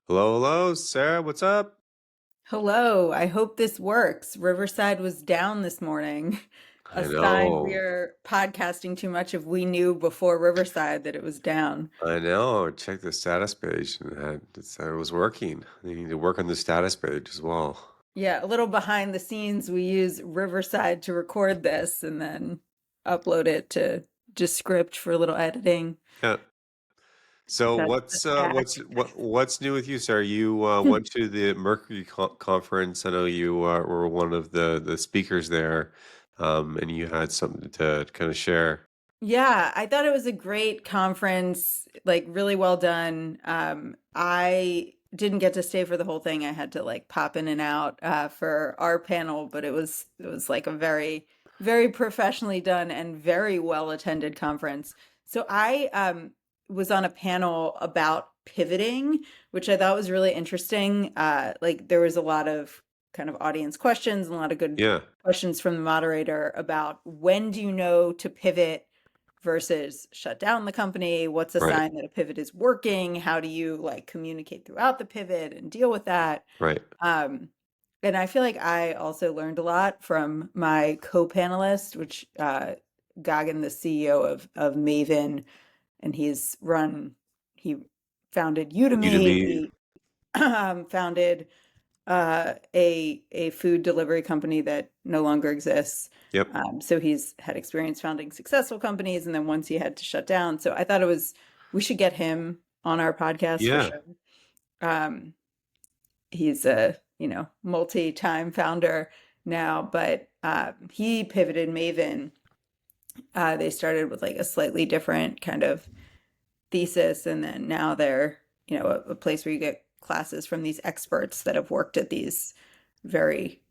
Hello, hello, Sarah. What's up? Hello, I hope this works. Riverside was down this morning. A I sign know. we're podcasting too much if we knew before Riverside that it was down. I know. Check the status page and it said it was working. They need to work on the status page as well. Yeah, a little behind the scenes, we use Riverside to record this and then upload it to just script for a little editing. Yeah. So That's the stack. what's new with you, Sarah? You went to the Mercury conference. I know you were one of the speakers there, and you had something to kind of share. Yeah, I thought it was a great conference, like really well done. I didn't get to stay for the whole thing. I had to like pop in and out for our panel, but it was like a very professionally done and very well attended conference. So I was on a panel about pivoting, which I thought was really interesting. Like there was a lot of kind of audience questions and a lot of good Yeah, questions from the moderator about when do you know to pivot versus shut down the company? What's a right, sign that a pivot is working? How do you like communicate throughout the pivot and deal with that? right. Um, and I feel like I also learned a lot from my co-panelist, which Goggin, the CEO of Maven, and he founded Udemy. Udemy. He founded a food delivery company that no longer exists. Yep. So he's had experience founding successful companies, and then once he had to shut down. So I thought it was we should get him on our podcast for Yeah. sure. Um, he's a multi-time founder now, but he pivoted Maven. They started with like a slightly different kind of thesis, and then now they're a place where you get classes from these experts that have worked at these very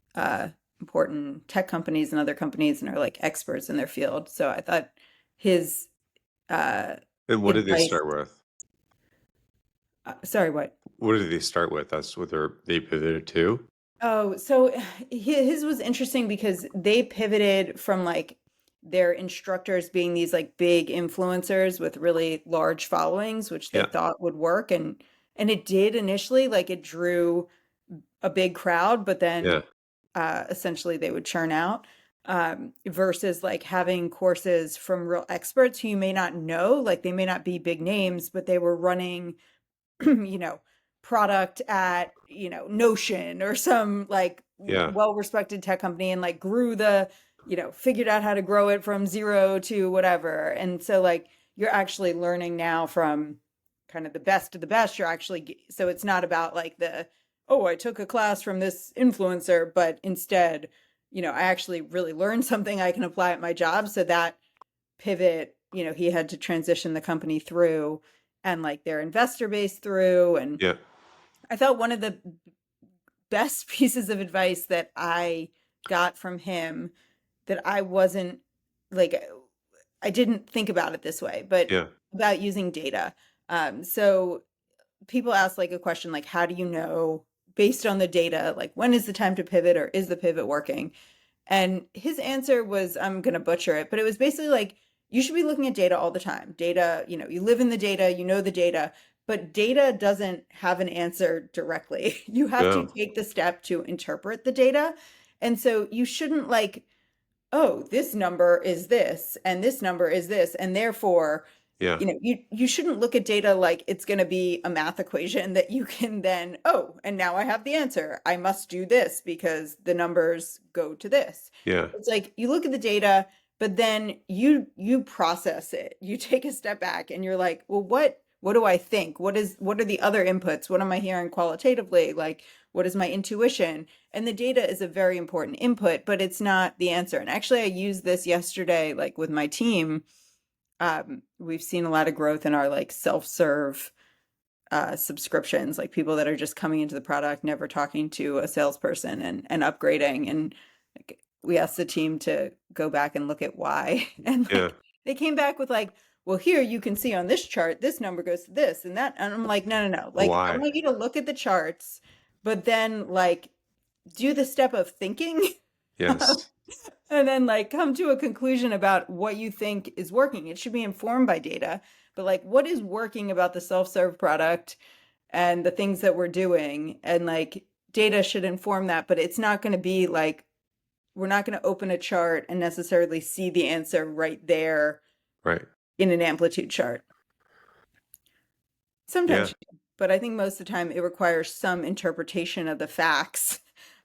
important tech companies and other companies and are like experts in their field. So I thought his uh, And what did they advice. start with? Sorry, what? What did they start with? That's what they pivoted to. Oh, so his was interesting because they pivoted from like their instructors being these like big influencers with really large followings, which they Yeah. thought would work, and it did initially, like it drew a big crowd, but then Yeah. essentially they would churn out. Versus like having courses from real experts who you may not know, like they may not be big names, but they were running you know, product at, Notion or some like Yeah. well-respected tech company and like grew figured out how to grow it from zero to whatever. And so like you're actually learning now from kind of the best of the best. So it's not about like oh, I took a class from this influencer, but instead, I actually really learned something I can apply at my job. So that pivot, he had to transition the company through and like their investor base through. And Yeah. I thought one of the best pieces of advice that I got from him that I wasn't like, I didn't think about it this way, but Yeah. about using data. So people ask like a question like, how do you know based on the data, like when is the time to pivot or is the pivot working? And his answer was, I'm going to butcher it, but it was basically like, you should be looking at data all the time. Data, you live in the data, you know the data, but data doesn't have an answer directly. You have to No. take the step to interpret the data. And so you shouldn't like, oh, this number is this and this number is this. And therefore, Yeah. you shouldn't look at data like it's going to be a math equation that you can then, oh, and now I have the answer. I must do this because the numbers go to this. Yeah. It's like you look at the data, but then you process it. You take a step back and you're like, well, what do I think? What are the other inputs? What am I hearing qualitatively? Like, what is my intuition? And the data is a very important input, but it's not the answer. And actually, I used this yesterday, like with my team. We've seen a lot of growth in our like self-serve subscriptions, like people that are just coming into the product, never talking to a salesperson and upgrading. And like, we asked the team to go back and look at why. And Yeah. like they came back with like, well, here you can see on this chart, this number goes to this and that. And I'm like, no, no, no. Like, I Why? want you to look at the charts, but then like do the step of thinking Yes. and then like come to a conclusion about what you think is working. It should be informed by data, but like what is working about the self-serve product? and the things that we're doing, and like data should inform that, but it's not going to be like we're not going to open a chart and necessarily see the answer right there Right. in an amplitude chart. Sometimes Yeah. you do, but I think most of the time it requires some interpretation of the facts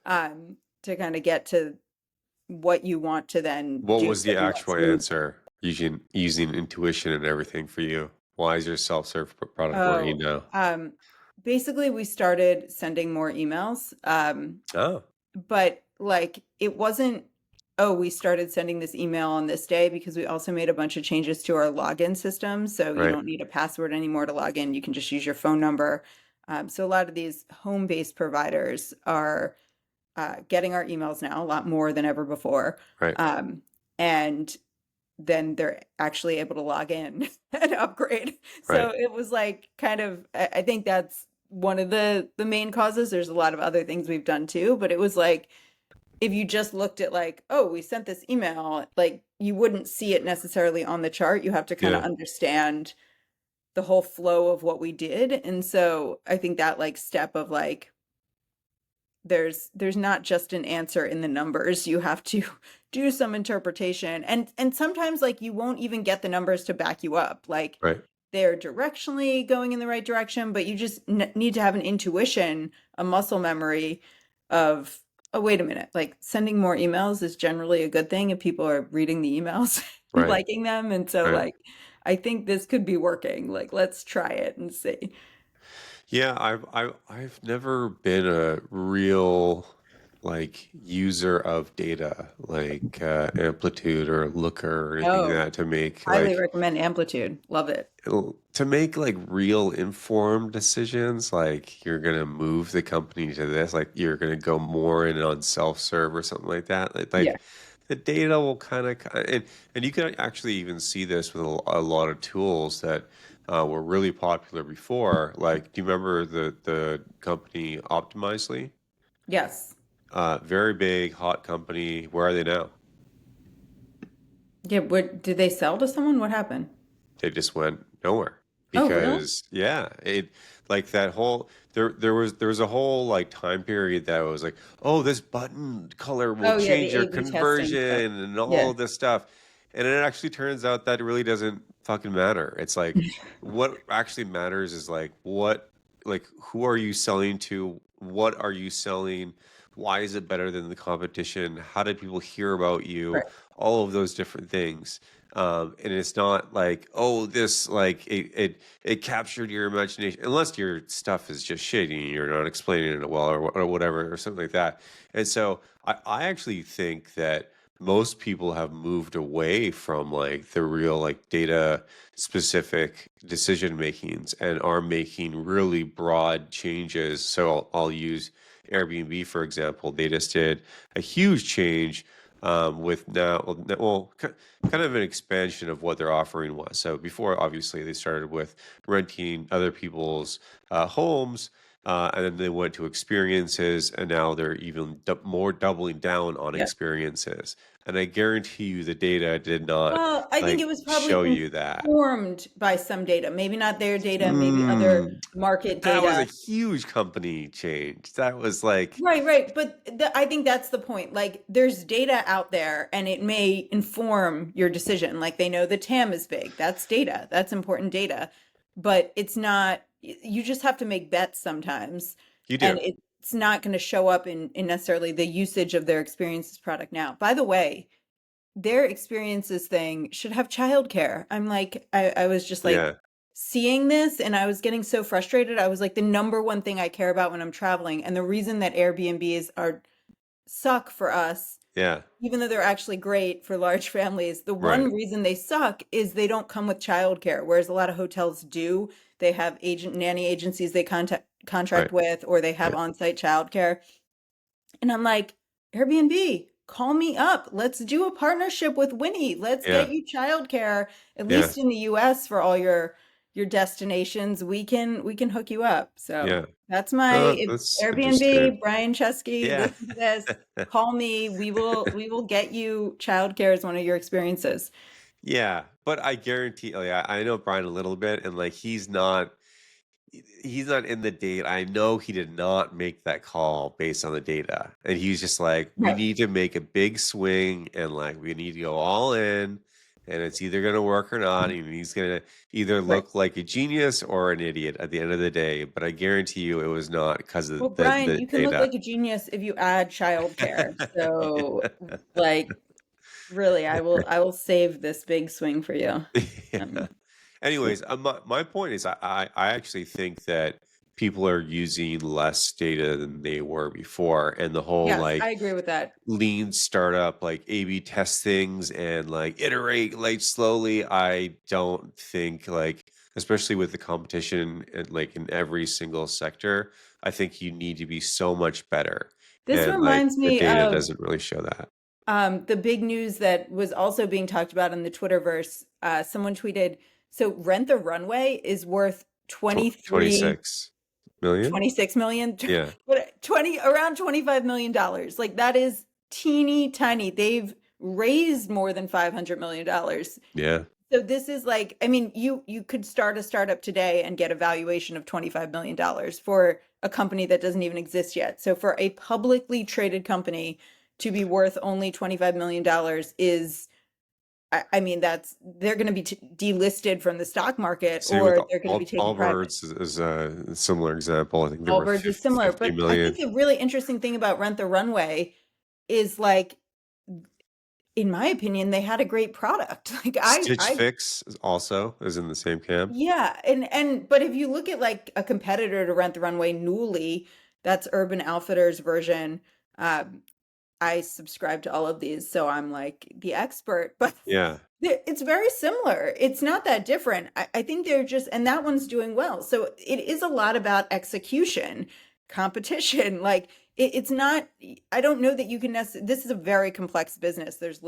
to kind of get to what you want to then What do, was the what you want actual smooth. answer using intuition and everything for you? Why is your self-serve product working Oh, now? basically we started sending more emails. Oh, But like it wasn't, oh, we started sending this email on this day, because we also made a bunch of changes to our login system. So you right, don't need a password anymore to log in. You can just use your phone number. So a lot of these home-based providers are getting our emails now a lot more than ever before. right, And then they're actually able to log in and upgrade. right. So it was like kind of, I think that's one of the main causes. There's a lot of other things we've done too, but it was like if you just looked at like, oh, we sent this email, like you wouldn't see it necessarily on the chart. You have to kind of Yeah, understand the whole flow of what we did. And so I think that like step of like there's not just an answer in the numbers. You have to do some interpretation. And sometimes like you won't even get the numbers to back you up. Like right. they're directionally going in the right direction, but you just need to have an intuition, a muscle memory of, oh, wait a minute, like sending more emails is generally a good thing if people are reading the emails and Right, liking them. And so right. like I think this could be working. Like let's try it and see. Yeah, I've never been a real like user of data like Amplitude or Looker or anything Oh, that to make highly like recommend Amplitude. Love it. to make like real informed decisions, like you're gonna move the company to this, like you're gonna go more in on self-serve or something like that. Yeah. Like the data will kind of and you can actually even see this with a lot of tools that were really popular before. Like, do you remember the company Optimizely? Yes. Very big, hot company. Where are they now? Yeah. What did they sell to someone? What happened? They just went nowhere Oh, really? because yeah, it like that whole there was a whole like time period that was like, oh, this button color will Oh, yeah. The change your A/B testing stuff. conversion and all Yeah. of this stuff. And it actually turns out that it really doesn't fucking matter. It's like what actually matters is like who are you selling to? What are you selling? Why is it better than the competition? How did people hear about you? Right. All of those different things. And it's not like, oh, this like it captured your imagination, unless your stuff is just shitty and you're not explaining it well or whatever or something like that. And so I actually think that most people have moved away from like the real like data specific decision makings and are making really broad changes. So I'll use Airbnb for example. They just did a huge change with kind of an expansion of what their offering was. So before, obviously, they started with renting other people's homes, and then they went to experiences, and now they're even more doubling down on Yeah. experiences. And I guarantee you, the data did not Well, I think like it was probably show you that. informed by some data, maybe not their data, maybe other Mm, market that was a data. huge company change. That was like, Right, right. But I think that's the point. Like, there's data out there and it may inform your decision. Like, they know the TAM is big. That's data. That's important data. But it's not, you just have to make bets sometimes. you And do. it's not going to show up in necessarily the usage of their experiences product now. By the way, their experiences thing should have childcare. I'm like, I was just like Yeah, seeing this and I was getting so frustrated. I was like, the number one thing I care about when I'm traveling, and the reason that Airbnbs are suck for us, yeah, even though they're actually great for large families, the right, one reason they suck is they don't come with childcare, whereas a lot of hotels do. They have agent nanny agencies they contract right, with, or they have right. on-site childcare. And I'm like, Airbnb, call me up. Let's do a partnership with Winnie. Let's get Yeah, you childcare, at yeah, least in the US for all your destinations. We can hook you up. So yeah. that's my Oh, if that's interesting. Airbnb, Brian Chesky, Yeah. listen to this. Call me. We will get you childcare as one of your experiences. Yeah, but I guarantee, like, I know Brian a little bit, and like he's not. he's not in the data. I know he did not make that call based on the data. And he's just like, we Right. need to make a big swing and like we need to go all in and it's either going to work or not. And he's going to either Right. look like a genius or an idiot at the end of the day. But I guarantee you it was not because Well, of Brian, the you can look data. like a genius if you add childcare. So, Yeah. like, really, I will save this big swing for you. Yeah. Um, Anyways, my point is, I actually think that people are using less data than they were before, and the whole yes, like I agree with that. lean startup, like A/B test things and like iterate like slowly. I don't think like, especially with the competition and like in every single sector, I think you need to be so much better, This and like reminds the me data of doesn't really show that. the big news that was also being talked about in the Twitterverse. Someone tweeted, so Rent the Runway is worth 23, 26 million. 26 million, Yeah, but 20 around $25 million. Like that is teeny tiny. They've raised more than $500 million. yeah. So this is like, I mean, you could start a startup today and get a valuation of $25 million for a company that doesn't even exist yet. So for a publicly traded company to be worth only $25 million is, I mean, that's they're going to be delisted from the stock market Same with or they're going to be taken private. Allbirds is a similar example. I think they were Allbirds is similar, 50 but I think million. the really interesting thing about Rent the Runway is like, in my opinion, they had a great product. Like Stitch I Fix also is in the same camp. Yeah, and but if you look at like a competitor to Rent the Runway, Newly, that's Urban Outfitters version. Um, I subscribe to all of these, so I'm like the expert, but Yeah. it's very similar. It's not that different. I think they're just, and that one's doing well. So it is a lot about execution, competition. Like it's not, I don't know that you can necessarily, this is a very complex business. There's Yes.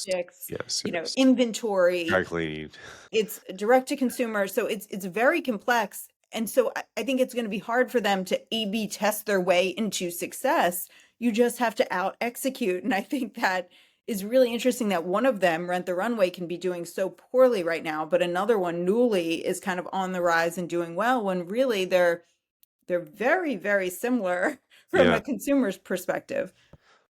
logistics, Yes, it is. inventory, Dry cleaning. it's direct to consumer, so it's very complex. And so I think it's going to be hard for them to A/B test their way into success. You just have to out execute. And I think that is really interesting that one of them, Rent the Runway, can be doing so poorly right now, but another one, Newly, is kind of on the rise and doing well when really they're very, very similar from Yeah. a consumer's perspective.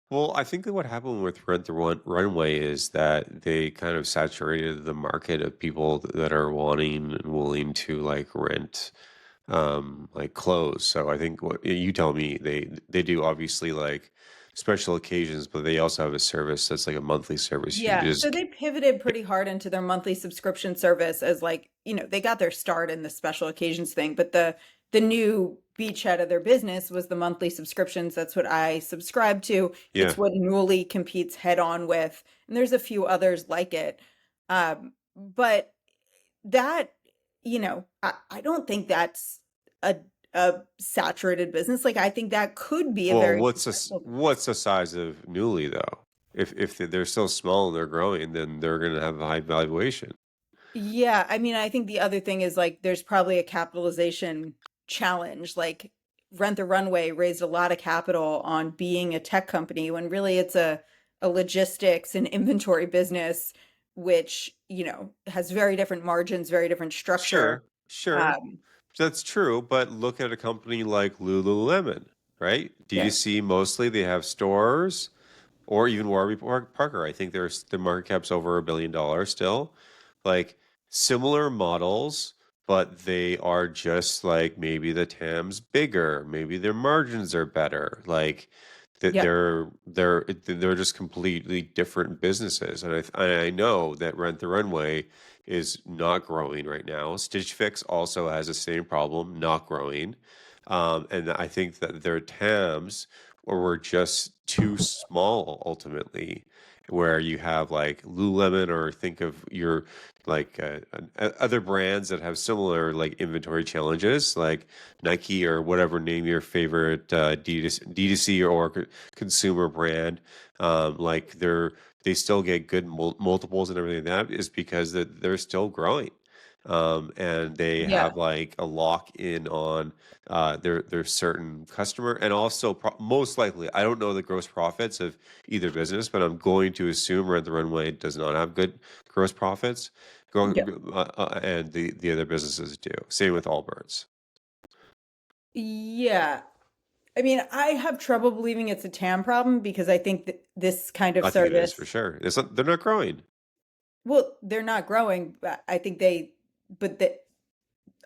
Well, I think that what happened with Rent the Runway is that they kind of saturated the market of people that are wanting and willing to like rent like clothes. So I think what you tell me, they do obviously like special occasions, but they also have a service that's like a monthly service. You Yeah, so just they pivoted pretty hard into their monthly subscription service as like, they got their start in the special occasions thing, but the new beachhead of their business was the monthly subscriptions. That's what I subscribe to. yeah. It's what Newly competes head on with, and there's a few others like it. But that, I don't think that's a saturated business. Like I think that could be a Well, very successful. what's the size of Newly though? If they're still small and they're growing, then they're going to have a high valuation. Yeah, I mean, I think the other thing is like there's probably a capitalization challenge. Like Rent the Runway raised a lot of capital on being a tech company when really it's a logistics and inventory business, which, has very different margins, very different structure. Sure, sure. Um, That's true, but look at a company like Lululemon, right? yeah, D2C mostly, they have stores, or even Warby Parker. I think the market cap's over $1 billion still. Like similar models, but they are just like maybe the TAM's bigger, maybe their margins are better. Like that yeah, they're just completely different businesses. And I know that Rent the Runway is not growing right now. Stitch Fix also has the same problem, not growing. And I think that their TAMs were just too small ultimately, where you have like Lululemon or think of your like other brands that have similar like inventory challenges, like Nike or whatever name your favorite D2C or consumer brand. Like they still get good multiples and everything. That is because that they're still growing. And they yeah. have like a lock in on their certain customer, and also most likely, I don't know the gross profits of either business, but I'm going to assume Rent the Runway does not have good gross profits, Yeah. and the other businesses do. Same with Allbirds. Yeah. I mean, I have trouble believing it's a TAM problem because I think that this kind of I think it is for service, sure. They're not growing. well, they're not growing, but I think but the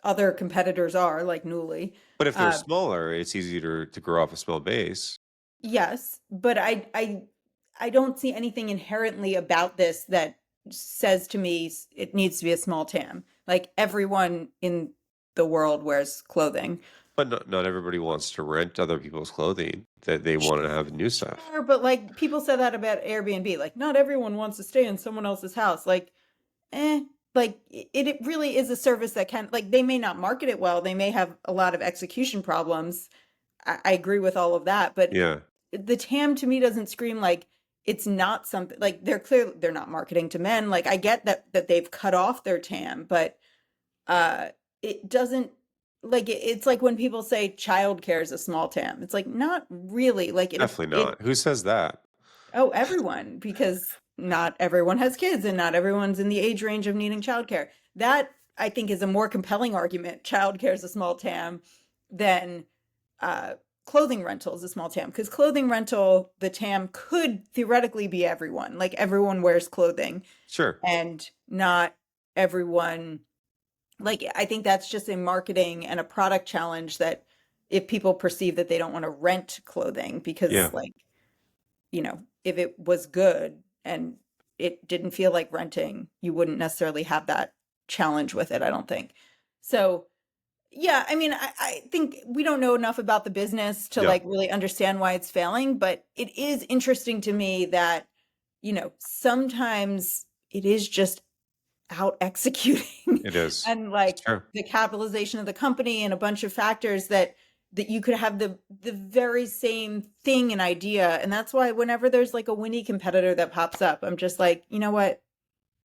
other competitors are like Newly. But if they're Uh, smaller, it's easier to grow off a small base. yes, but I don't see anything inherently about this that says to me it needs to be a small TAM. Like everyone in the world wears clothing. But not everybody wants to rent other people's clothing. That they want to have new stuff. Sure, but like people said that about Airbnb. Like not everyone wants to stay in someone else's house. Like, eh, like it really is a service that can like they may not market it well. They may have a lot of execution problems. I agree with all of that, but Yeah, the TAM to me doesn't scream like it's not something like they're not marketing to men. Like I get that they've cut off their TAM, but uh it doesn't like it's like when people say childcare is a small TAM. It's like not really like definitely it not. Who says that? oh everyone because not everyone has kids and not everyone's in the age range of needing childcare. That I think is a more compelling argument. Childcare is a small TAM than uh, clothing rental is a small TAM because clothing rental, the TAM could theoretically be everyone. Like everyone wears clothing Sure. and not everyone. Like I think that's just a marketing and a product challenge that if people perceive that they don't want to rent clothing because Yeah. like, if it was good and it didn't feel like renting, you wouldn't necessarily have that challenge with it, I don't think. So yeah, I mean, I think we don't know enough about the business to Yeah. like really understand why it's failing, but it is interesting to me that, sometimes it is just out executing It is. and It's like true. the capitalization of the company and a bunch of factors that you could have the very same thing and idea. And that's why whenever there's like a Winnie competitor that pops up, I'm just like, you know what?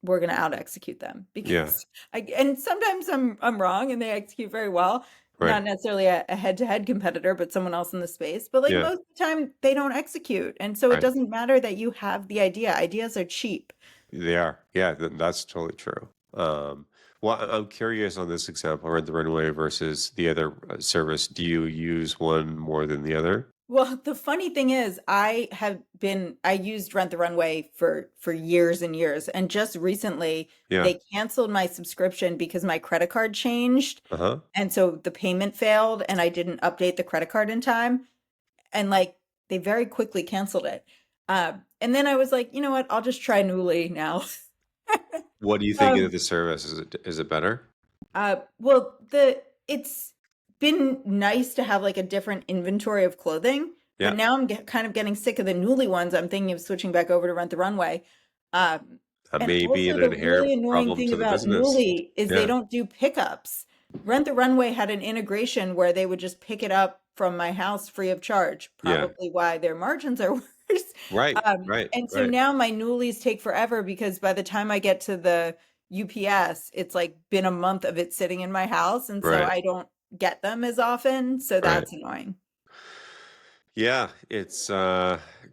We're going to out execute them Yeah. because and sometimes I'm wrong and they execute very well. Right. Not necessarily a head-to-head competitor, but someone else in the space. But like Yeah. most of the time, they don't execute, and so it Right. doesn't matter that you have the idea. Ideas are cheap. They are. Yeah, that's totally true. Well, I'm curious on this example, Rent the Runway versus the other service. Do you use one more than the other? Well, the funny thing is, I used Rent the Runway for years and years, and just recently Yeah. they canceled my subscription because my credit card changed, Uh-huh. and so the payment failed, and I didn't update the credit card in time. And like they very quickly canceled it. And then I was like, you know what? I'll just try Newly now. What do you think of um, the service? Is it better? well, the it's been nice to have like a different inventory of clothing, but Yeah. now I'm kind of getting sick of the Newly ones. I'm thinking of switching back over to Rent the Runway. Um, That and may be also an the really inherent annoying problem thing to the about business. Newly is they Yeah. don't do pickups. Rent the Runway had an integration where they would just pick it up from my house free of charge, Yeah. probably why their margins are worse. Right. Right. And so Right. now my Newlies take forever because by the time I get to the UPS, it's like been a month of it sitting in my house, and so Right. I don't get them as often, so Right. that's annoying. Yeah, it's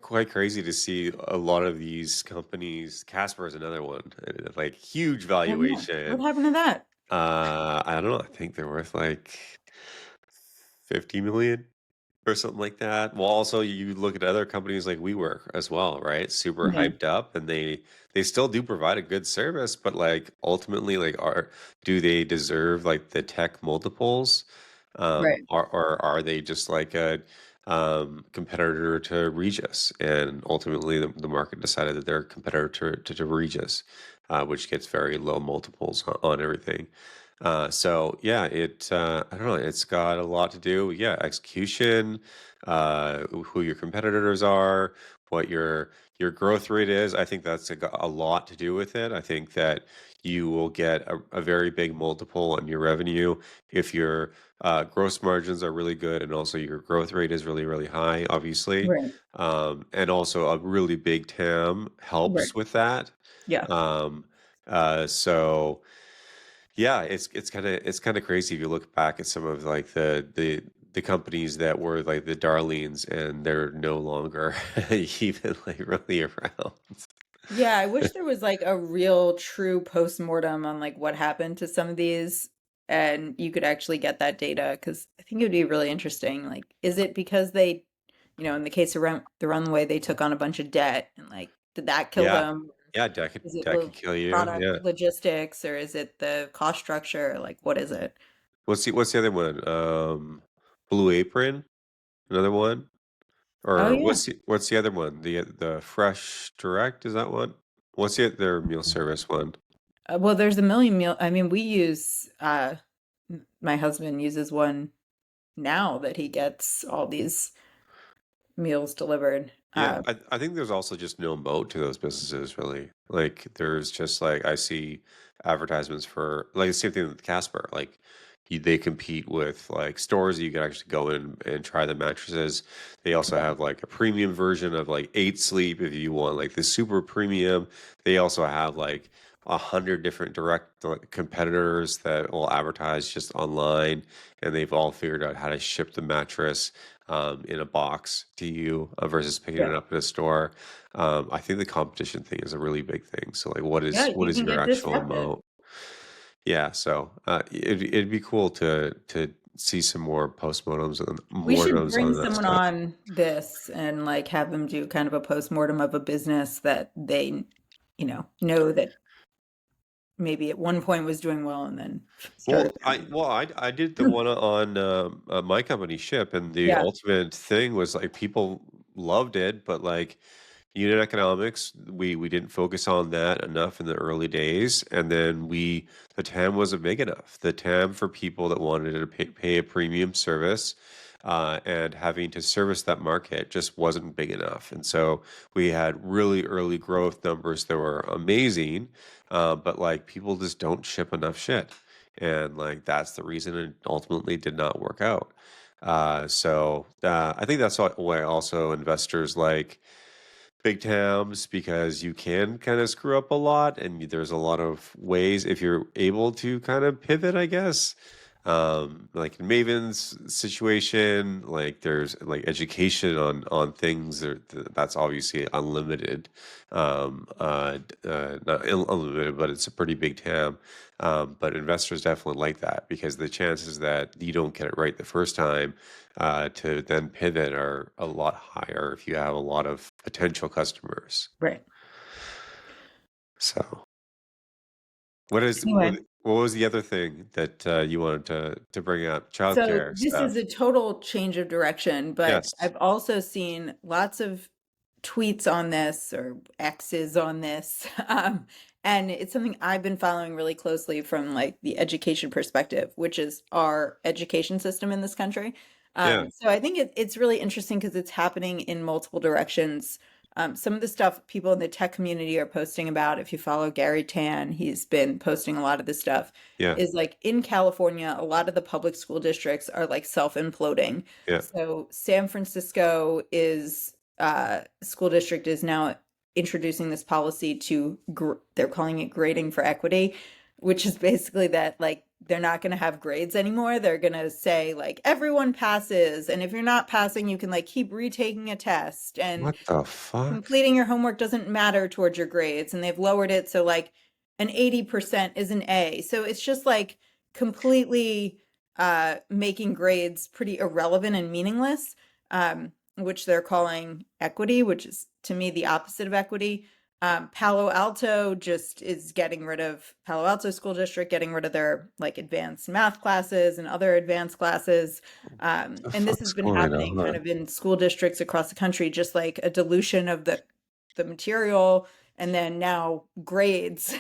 quite crazy to see a lot of these companies. Casper is another one, like huge Oh yeah. What valuation. happened to that? I don't know. I think they're worth like 50 million or something like that. Well, also you look at other companies like WeWork as well, right? Super Yeah. hyped up, and they still do provide a good service, but like ultimately, like do they deserve like the tech multiples? Right. Or are they just like a competitor to Regis? And ultimately, the market decided that they're a competitor to Regis, which gets very low multiples on everything. So yeah, I don't know, it's got a lot to do. Yeah, execution, who your competitors are, what your growth rate is. I think that's a lot to do with it. I think that you will get a very big multiple on your revenue if your gross margins are really good and also your growth rate is really, really high, obviously. Right. And also a really big TAM Right. helps with that. Yeah. Um, so yeah, it's kind of crazy if you look back at some of like the companies that were like the darlings and they're no longer even like really around. Yeah, I wish there was like a real true postmortem on like what happened to some of these and you could actually get that data because I think it would be really interesting. Like, is it because they, in the case of the runway, they took on a bunch of debt and like, did that kill Yeah. them? Yeah, that could Is it that could kill you. product Yeah. logistics or is it the cost structure? Like, what is it? What's the other one? Blue Apron, another one? Oh Or yeah. what's the other one? The Fresh Direct, is that one? What's the other meal service one? Well, there's a million meal. I mean, we use, my husband uses one now that he gets all these meals delivered. Yeah, I think there's also just no moat to those businesses, really. Like, there's just like I see advertisements for like the same thing with Casper. Like, they compete with like stores that you can actually go in and try the mattresses. They also Yeah. have like a premium version of like 8 Sleep if you want like the super premium. They also have like 100 different direct like, competitors that will advertise just online, and they've all figured out how to ship the mattress in a box to you versus picking it Yeah. up in a store. I think the competition thing is a really big thing. So like, what Yeah, is what you is can your get actual disrupted. moat? Yeah, so it'd be cool to see some more postmortems and We should mortems bring on that someone stuff. on this and like have them do kind of a postmortem of a business that they, know that maybe at one point was doing well and then started failing. I did the one on my company Ship, and the Yeah, ultimate thing was like people loved it, but like unit economics, we didn't focus on that enough in the early days, and then the TAM wasn't big enough. The TAM for people that wanted to pay a premium service. And having to service that market just wasn't big enough. And so we had really early growth numbers that were amazing, but like people just don't ship enough shit. And like that's the reason it ultimately did not work out. I think that's why also investors like big TAMs, because you can kind of screw up a lot, and there's a lot of ways if you're able to kind of pivot, I guess. Like in Maven's situation, like there's like education on things that's obviously unlimited. Not unlimited, but it's a pretty big TAM. But investors definitely like that because the chances that you don't get it right the first time to then pivot are a lot higher if you have a lot of potential customers. right. So, what is Anyway, what was the other thing that you wanted to bring up? so Childcare this is stuff. a total change of direction, but Yes. I've also seen lots of tweets on this or X's on this. And it's something I've been following really closely from like the education perspective, which is our education system in this country. Yeah. So I think it's really interesting because it's happening in multiple directions. Some of the stuff people in the tech community are posting about, if you follow Gary Tan, he's been posting a lot of this stuff, Yeah. is like in California, a lot of the public school districts are like self-imploding. Yeah. So San Francisco is school district is now introducing this policy to they're calling it grading for equity, which is basically that like they're not going to have grades anymore. They're going to say like everyone passes, and if you're not passing, you can like keep retaking a test, and What the fuck? completing your homework doesn't matter towards your grades. And they've lowered it so like an 80% is an A. So it's just like completely making grades pretty irrelevant and meaningless, which they're calling equity, which is to me the opposite of equity. Palo Alto just is getting rid of Palo Alto School District, getting rid of their like advanced math classes and other advanced classes. The And this has fuck's been going happening kind on? of in school districts across the country, just like a dilution of the material and then now grades.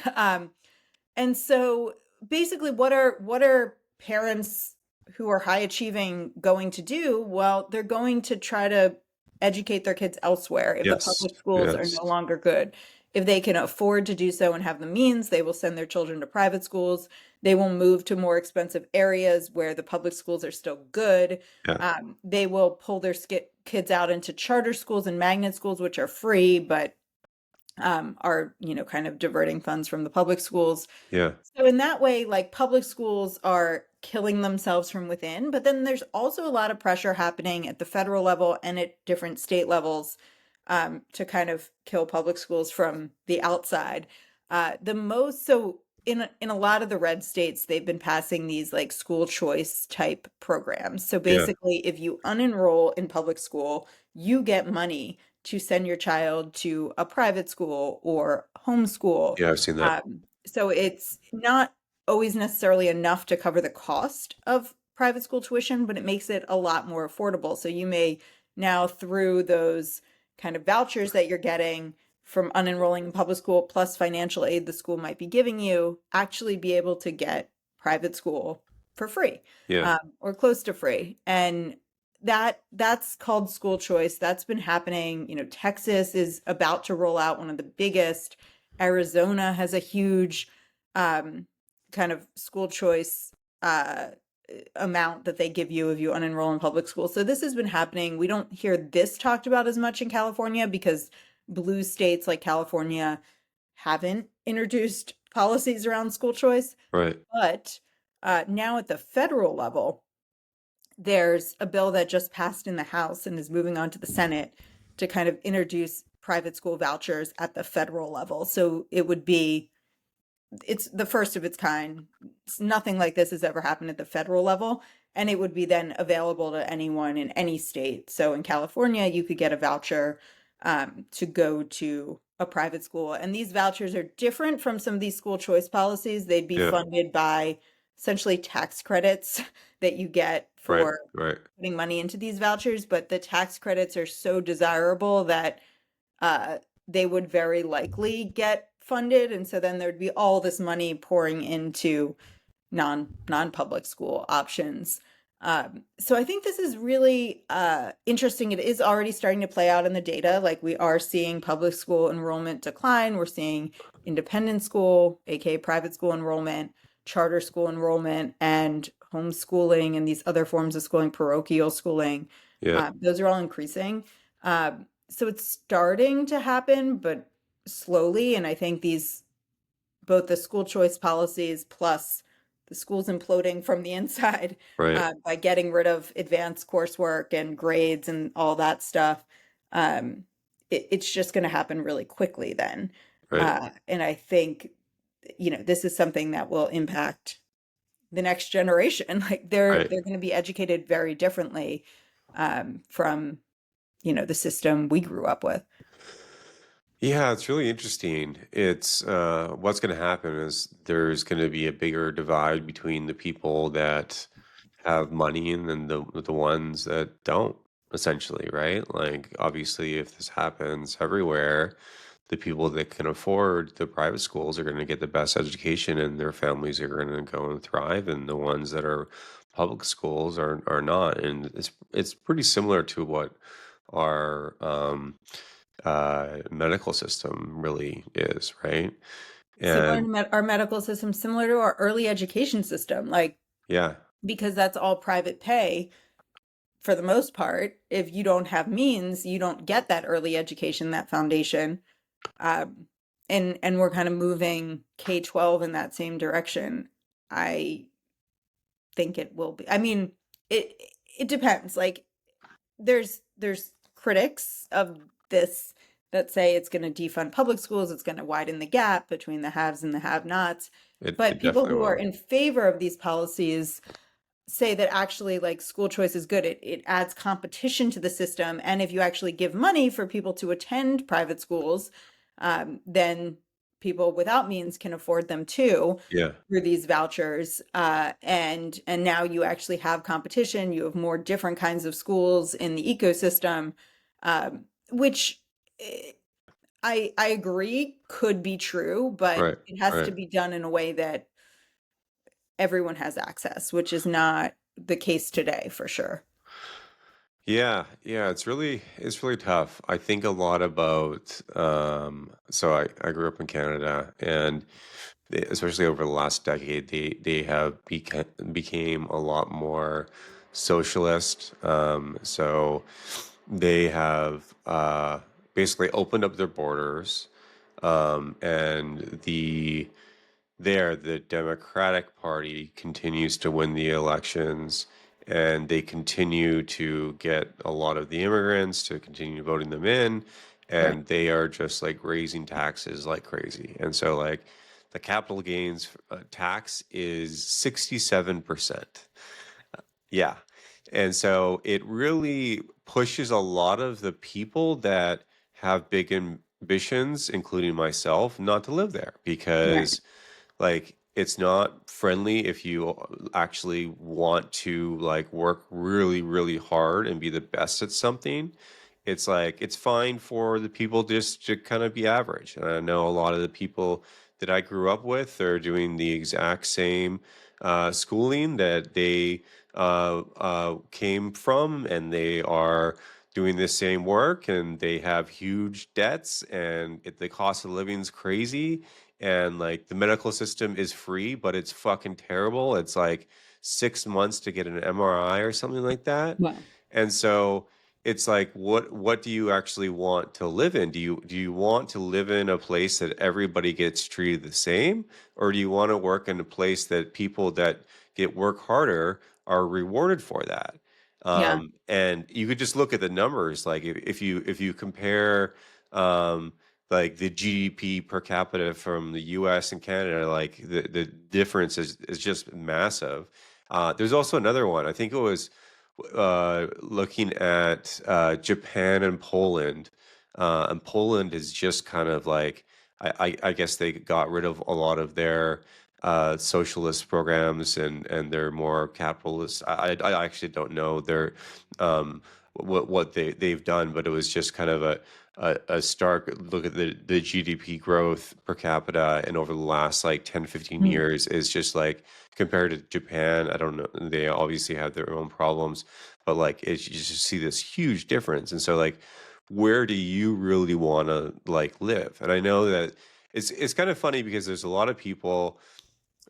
And so basically what are parents who are high achieving going to do? Well, they're going to try to educate their kids elsewhere if the Yes. public schools are Yes. no longer good. If they can afford to do so and have the means, they will send their children to private schools. They will move to more expensive areas where the public schools are still good. Yeah. They will pull their kids out into charter schools and magnet schools, which are free, but are kind of diverting funds from the public schools. Yeah. So in that way, like public schools are killing themselves from within, but then there's also a lot of pressure happening at the federal level and at different state levels to kind of kill public schools from the outside. The most so in a lot of the red states, they've been passing these like school choice type programs. So Yeah. basically, if you unenroll in public school, you get money to send your child to a private school or homeschool. Yeah, I've seen that. So it's not always necessarily enough to cover the cost of private school tuition, but it makes it a lot more affordable. So you may now, through those kind of vouchers that you're getting from unenrolling in public school plus financial aid the school might be giving you, actually be able to get private school for free, Yeah. or close to free. And that's called school choice. That's been happening. Texas is about to roll out one of the biggest. Arizona has a huge kind of school choice amount that they give you if you unenroll in public school. So this has been happening. We don't hear this talked about as much in California because blue states like California haven't introduced policies around school choice. Right. But now at the federal level, there's a bill that just passed in the House and is moving on to the Senate to kind of introduce private school vouchers at the federal level. So it's the first of its kind. Nothing like this has ever happened at the federal level, and it would be then available to anyone in any state. So in California, you could get a voucher to go to a private school, and these vouchers are different from some of these school choice policies. They'd be Yeah. funded by essentially tax credits that you get Right. for Right. putting money into these vouchers, but the tax credits are so desirable that they would very likely get funded, and so then there'd be all this money pouring into non-public school options. So I think this is really interesting. It is already starting to play out in the data. Like we are seeing public school enrollment decline. We're seeing independent school, aka private school enrollment, charter school enrollment, and homeschooling and these other forms of schooling, parochial schooling. Yeah. Those are all increasing. So it's starting to happen, but slowly. And I think both the school choice policies plus the schools imploding from the inside Right. by getting rid of advanced coursework and grades and all that stuff, it's just going to happen really quickly then. Right. And I think, this is something that will impact the next generation. Like they're Right. going to be educated very differently from the system we grew up with. Yeah, it's really interesting. It's what's going to happen is there's going to be a bigger divide between the people that have money and then the ones that don't, essentially, right? Like obviously if this happens everywhere, the people that can afford the private schools are going to get the best education and their families are going to go and thrive, and the ones that are public schools are not. And it's pretty similar to what our medical system really is, right? Similar to And our medical system, similar to our early education system, like yeah, because that's all private pay for the most part. If you don't have means, you don't get that early education, that foundation. And we're kind of moving K-12 in that same direction. I think it will be. I mean, it depends. Like there's critics of this that say it's going to defund public schools, it's going to widen the gap between the haves and the have-nots. it But people definitely who are will. in favor of these policies say that actually like school choice is good. It adds competition to the system. And if you actually give money for people to attend private schools, then people without means can afford them too Yeah, through these vouchers. And now you actually have competition. You have more different kinds of schools in the ecosystem, which I agree could be true, but right, it has to right. be done in a way that everyone has access, which is not the case today for sure. Yeah, yeah, it's really tough. I think a lot about so I grew up in Canada, and especially over the last decade, they have became a lot more socialist. So they have basically opened up their borders, and the Democratic Party continues to win the elections, and they continue to get a lot of the immigrants to continue voting them in, Right. and they are just like raising taxes like crazy. And so like the capital gains tax is 67%. Yeah. And so it really pushes a lot of the people that have big ambitions, including myself, not to live there Right. because like it's not friendly if you actually want to like work really, really hard and be the best at something. It's like it's fine for the people just to kind of be average. And I know a lot of the people that I grew up with are doing the exact same schooling that they came from, and they are doing the same work, and they have huge debts, and the cost of living is crazy, and like the medical system is free, but it's fucking terrible. It's like 6 months to get an MRI or something like that. Wow. And so it's like what do you actually want to live in? Do you want to live in a place that everybody gets treated the same, or do you want to work in a place that people that get work harder are rewarded for that? Yeah. And you could just look at the numbers. Like if you compare um, like the GDP per capita from the US and Canada, like the difference is just massive. There's also another one. I think it was looking at Japan and Poland. And Poland is just kind of like, I guess they got rid of a lot of their socialist programs, and they're more capitalist. I actually don't know their what they've done, but it was just kind of a stark look at the GDP growth per capita, and over the last like 10 15 Mm. years is just like compared to Japan. I don't know, they obviously have their own problems, but like it's, you just see this huge difference. And so like where do you really want to like live? And I know that it's kind of funny because there's a lot of people.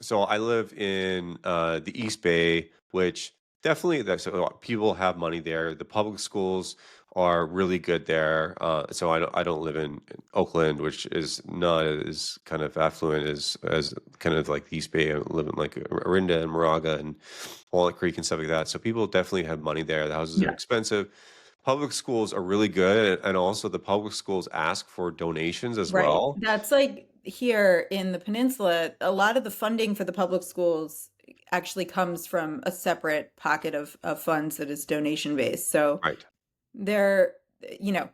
So I live in the East Bay, which definitely that's a lot, people have money there. The public schools are really good there. So I don't live in Oakland, which is not as kind of affluent as kind of like the East Bay. I live in like Orinda and Moraga and Walnut Creek and stuff like that. So people definitely have money there. The houses are Yeah. expensive. Public schools are really good, and also the public schools ask for donations as Right. well. That's like here in the peninsula, a lot of the funding for the public schools actually comes from a separate pocket of funds that is donation based. So Right. there, you know,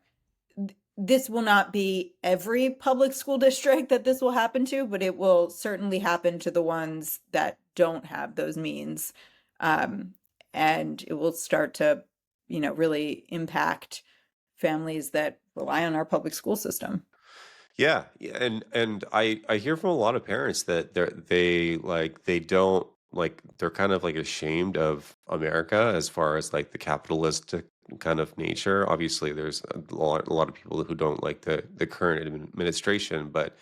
this will not be every public school district that this will happen to, but it will certainly happen to the ones that don't have those means. Um, and it will start to, really impact families that rely on our public school system. Yeah, yeah, and I hear from a lot of parents that they like they don't like they're kind of like ashamed of America as far as like the capitalistic kind of nature. Obviously, there's a lot of people who don't like the current administration, but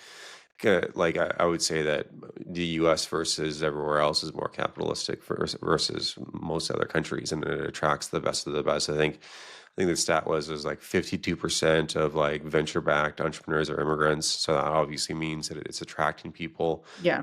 like I would say that the U.S. versus everywhere else is more capitalistic versus most other countries, and it attracts the best of the best. I think the stat was like 52% of like venture-backed entrepreneurs are immigrants. So that obviously means that it's attracting people Yeah.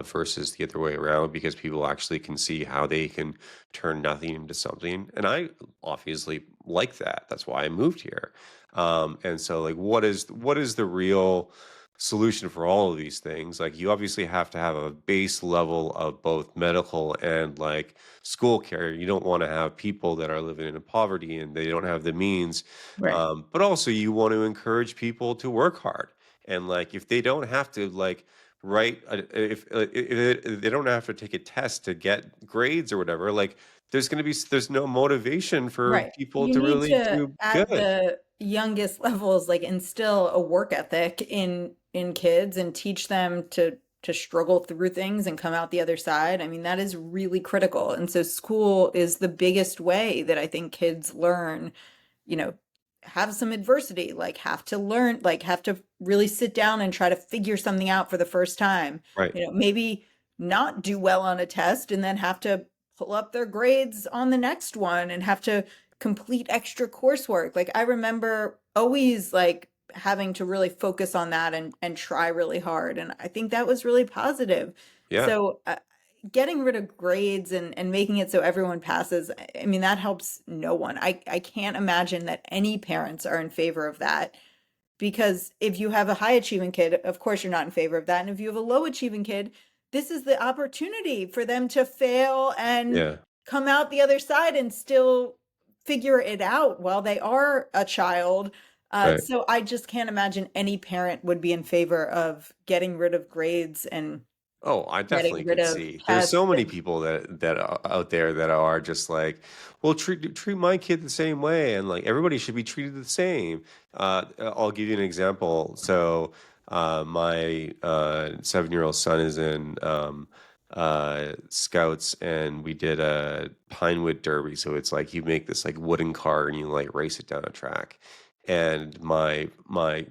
versus the other way around, because people actually can see how they can turn nothing into something. And I obviously like that. That's why I moved here. And so like what is the real solution for all of these things? Like you obviously have to have a base level of both medical and like school care. You don't want to have people that are living in poverty and they don't have the means. Right. But also you want to encourage people to work hard. And like if they don't have to like write, if they don't have to take a test to get grades or whatever, like there's no motivation for Right. people You to need really to, do at good. the youngest levels, like instill a work ethic in kids and teach them to struggle through things and come out the other side. I mean, that is really critical. And so school is the biggest way that I think kids learn, you know, have some adversity, like have to learn, like have to really sit down and try to figure something out for the first time. Right. Maybe not do well on a test and then have to pull up their grades on the next one and have to complete extra coursework. Like I remember always like having to really focus on that and try really hard. And I think that was really positive. Yeah. So getting rid of grades and making it so everyone passes, I mean, that helps no one. I can't imagine that any parents are in favor of that because if you have a high achieving kid, of course you're not in favor of that. And if you have a low achieving kid, this is the opportunity for them to fail and Yeah. come out the other side and still figure it out while they are a child. Right. So I just can't imagine any parent would be in favor of getting rid of grades and Oh, I getting definitely rid could of see. There's tests so many and people that are out there that are just like, well, treat my kid the same way, and like everybody should be treated the same. I'll give you an example. So, my 7-year-old son is in Scouts, and we did a Pinewood Derby. So it's like you make this like wooden car and you like race it down a track. And my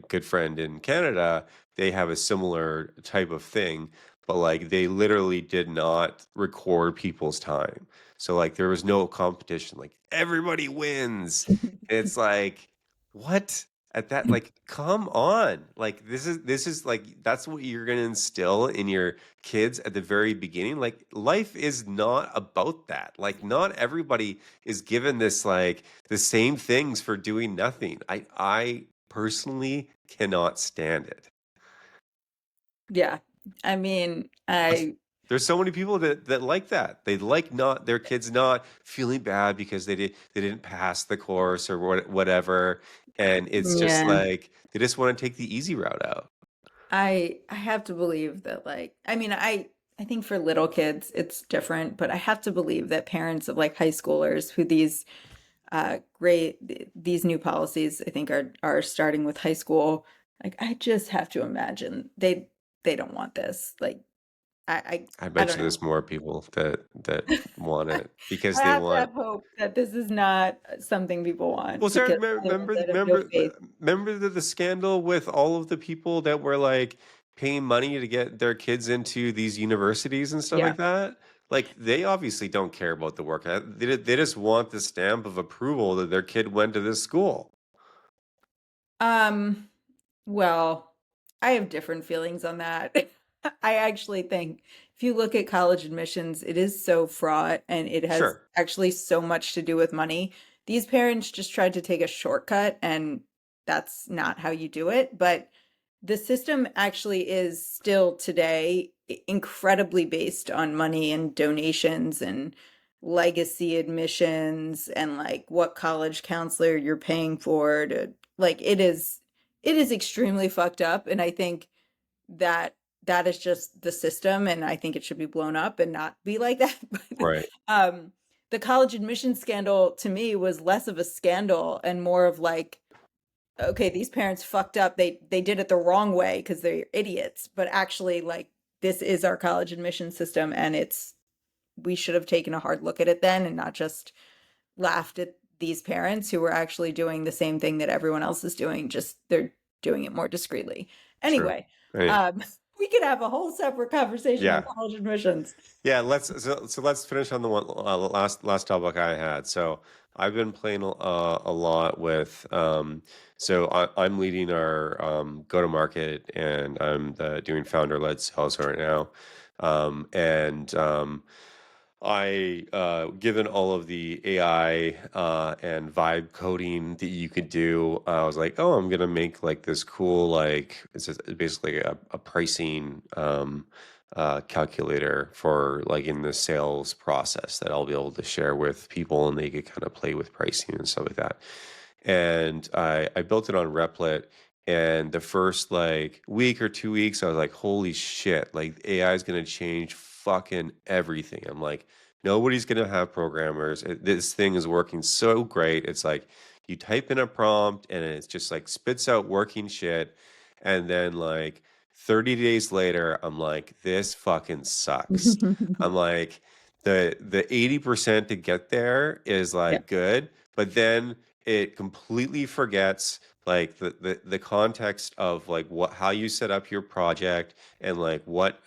good friend in Canada, they have a similar type of thing, but like they literally did not record people's time. So like there was no competition. Like everybody wins. And it's like, what? At that, like, come on. Like this is like that's what you're gonna instill in your kids at the very beginning. Like life is not about that. Like not everybody is given this like the same things for doing nothing. I personally cannot stand it. yeah. I mean, That's I there's so many people that like that. They like not their kids not feeling bad because they didn't pass the course or whatever, and it's just yeah. like they just want to take the easy route out. I have to believe that like I mean I think for little kids it's different, but I have to believe that parents of like high schoolers who these new policies I think are starting with high school. Like I just have to imagine they don't want this. Like I I bet don't you there's know. more people that want it because I they have to want. have hope that this is not something people Well, want sorry, because otherwise I'd have no faith. remember the scandal with all of the people that were like paying money to get their kids into these universities and stuff Yeah. like that? Like they obviously don't care about the work. They just want the stamp of approval that their kid went to this school. Um, well, I have different feelings on that. I actually think if you look at college admissions, it is so fraught and it has Sure, actually so much to do with money. These parents just tried to take a shortcut, and that's not how you do it. But the system actually is still today incredibly based on money and donations and legacy admissions and like what college counselor you're paying for to like it is extremely fucked up, and I think that that is just the system, and I think it should be blown up and not be like that. But right, the college admission scandal to me was less of a scandal and more of like, okay, these parents fucked up. They did it the wrong way because they're idiots. But actually, like this is our college admission system, and it's we should have taken a hard look at it then and not just laughed at these parents who were actually doing the same thing that everyone else is doing, just they're doing it more discreetly. true. Anyway, Hey, we could have a whole separate conversation on yeah. college admissions. Yeah, so let's finish on the one last topic I had. So I've been playing a lot with so I'm leading our go to market, and I'm doing founder led sales right now. And I given all of the AI and vibe coding that you could do, I was like, oh, I'm gonna make like this cool like basically a pricing calculator for like in the sales process that I'll be able to share with people, and they could kind of play with pricing and stuff like that. And I built it on Replit. And the first like week or 2 weeks, I was like, holy shit, like AI is gonna change fucking everything. I'm like, nobody's gonna have programmers. This thing is working so great. It's like you type in a prompt and it's just like spits out working shit. And then like 30 days later, I'm like, this fucking sucks. I'm like, the 80% to get there is Yeah. like good, but then it completely forgets like the context of like what how you set up your project and what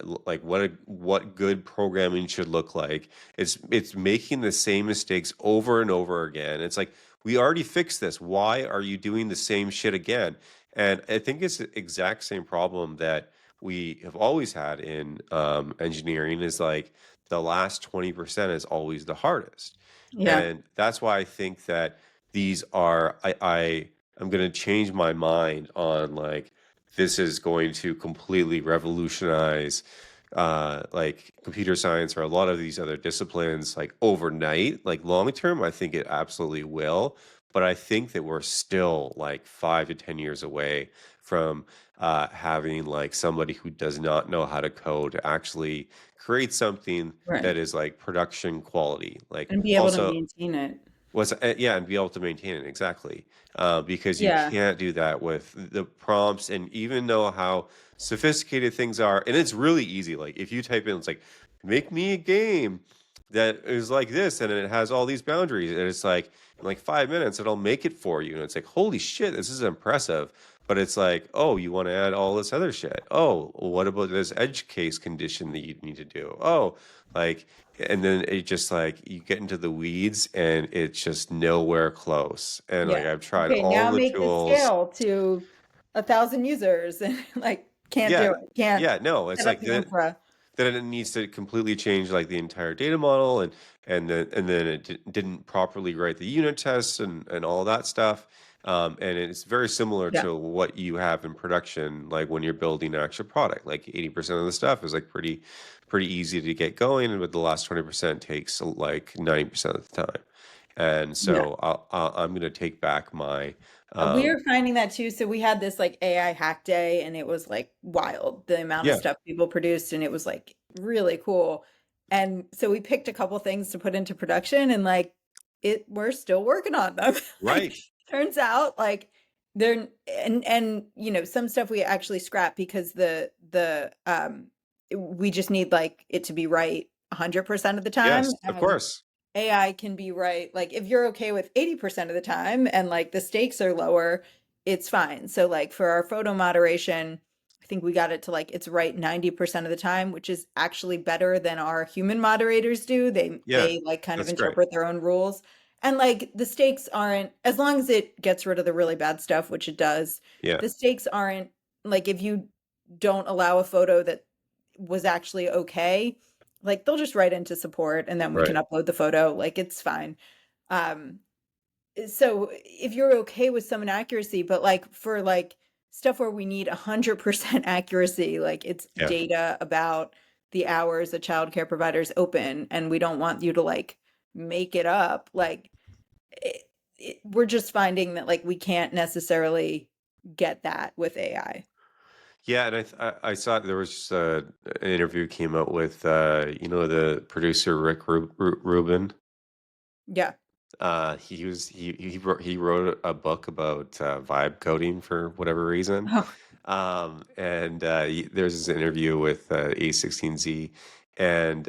good programming should look like. It's making the same mistakes over and over again. It's like we already fixed this. Why are you doing the same shit again? And I think it's the exact same problem that we have always had in engineering is like the last 20% is always the hardest. Yeah. And that's why I think that these are I I'm gonna change my mind on like this is going to completely revolutionize like computer science or a lot of these other disciplines like overnight, like long term, I think it absolutely will. But I think that we're still like 5 to 10 years away from having like somebody who does not know how to code to actually create something Right. that is like production quality. Like And be able to also maintain it. yeah, and be able to maintain it exactly, because you Yeah. can't do that with the prompts. And even though how sophisticated things are, and it's really easy. Like if you type in, it's like, make me a game that is like this, and it has all these boundaries, and it's like in like 5 minutes, it'll make it for you, and it's like, holy shit, this is impressive. But it's like, oh, you want to add all this other shit. Oh, well, what about this edge case condition that you need to do? Oh, like and then it just like you get into the weeds and it's just nowhere close. And like Yeah. I've tried Okay, all now the make this tools. scale to 1,000 users and like can't Yeah, do it. Can't yeah, no, it's set up like the that. infra. Then it needs to completely change like the entire data model, and then it didn't properly write the unit tests and all that stuff. And it's very similar Yeah. to what you have in production, like when you're building an actual product. Like 80% of the stuff is like pretty easy to get going, and with the last 20% takes like 90% of the time. And Yeah. so I'm gonna take back my We're finding that too. So we had this like AI hack day and it was like wild, the amount of yeah, stuff people produced and it was like really cool. And so we picked a couple things to put into production and like we're still working on them. Like right, turns out like they're and you know some stuff we actually scrap because the we just need like it to be right 100% of the time. yes, of course, AI can be right. Like if you're okay with 80% of the time and like the stakes are lower, it's fine. So like for our photo moderation, I think we got it to like it's right 90% of the time, which is actually better than our human moderators do. They yeah, they like kind of that's great, interpret their own rules. And like the stakes aren't as long as it gets rid of the really bad stuff, which it does, yeah, the stakes aren't like if you don't allow a photo that was actually okay, like they'll just write into support and then we can right. upload the photo. Like it's fine. Um, so if you're okay with some inaccuracy, but like for like stuff where we need 100% accuracy, like it's Yeah. data about the hours a childcare provider is open, and we don't want you to like make it up. Like we're just finding that like we can't necessarily get that with AI. Yeah, and I saw there was just an interview came out with the producer Rick Rubin. Yeah. He wrote a book about vibe coding for whatever reason. Oh, And there's this interview with A16Z, and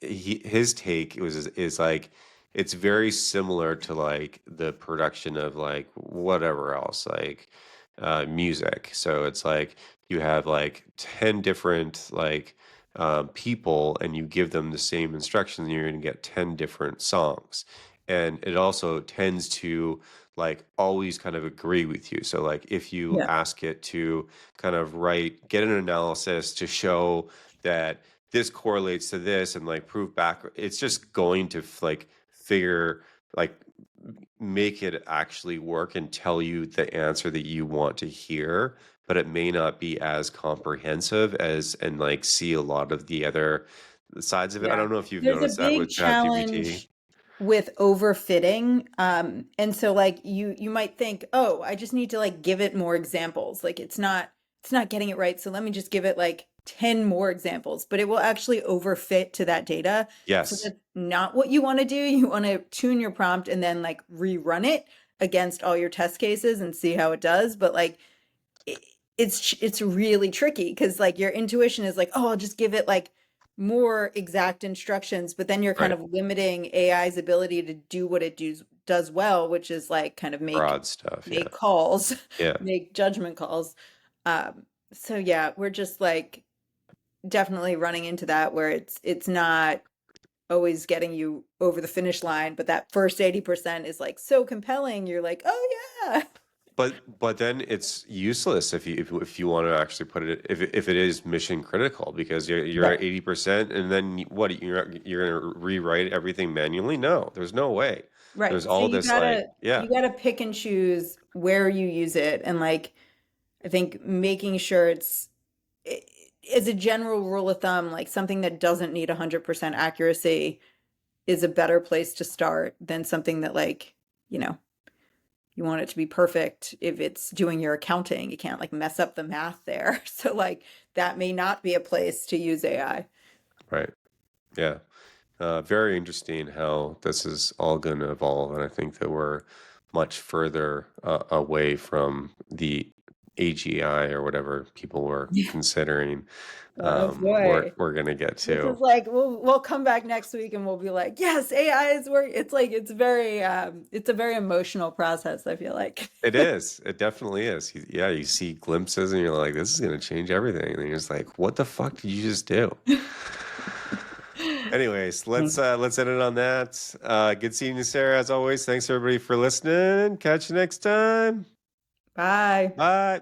his take is like it's very similar to like the production of like whatever else, like music. So it's like you have like 10 different like people, and you give them the same instructions, and you're going to get 10 different songs. And it also tends to like always kind of agree with you. So like if you yeah. ask it to kind of get an analysis to show that this correlates to this and like prove back, it's just going to like figure like make it actually work and tell you the answer that you want to hear, but it may not be as comprehensive as and like see a lot of the other sides of it. I Yeah. don't know if you've There's a noticed that big with ChatGPT. challenge with overfitting. And so like you might think, "Oh, I just need to like give it more examples." Like it's not getting it right, so let me just give it like 10 more examples, but it will actually overfit to that data. So Yes. that's not what you want to do. You want to tune your prompt and then like rerun it against all your test cases and see how it does, but like it, it's really tricky because like your intuition is like, oh, I'll just give it like more exact instructions, but then you're kind Right. of limiting AI's ability to do what it does well, which is like kind of make Broad stuff. Yeah. make calls, Yeah. make judgment calls. So yeah, we're just like definitely running into that where it's not always getting you over the finish line, but that first 80% is like so compelling. You're like, oh yeah. but then it's useless if you want to actually put it if it is mission critical because you're at Right. 80% and then what you're gonna rewrite everything manually? No, there's no way. There's Right. So all this like yeah, you gotta pick and choose where you use it, and like I think making sure i- as a general rule of thumb, like something that doesn't need 100% accuracy is a better place to start than something that like, you know, you want it to be perfect. If it's doing your accounting, you can't like mess up the math there. So like that may not be a place to use AI. right. Yeah. Very interesting how this is all going to evolve, and I think that we're much further away from the AGI or whatever people were considering. Oh boy. We're going to get This to. is like we'll come back next week and we'll be like, yes, AI is work. It's like it's a very emotional process, I feel like. It is. It definitely is. Yeah, you see glimpses, and you're like, "This is going to change everything," and you're just like, "What the fuck did you just do?" Anyways, let's end it on that. Good seeing you, Sarah, as always. Thanks everybody for listening. Catch you next time. Bye. Bye.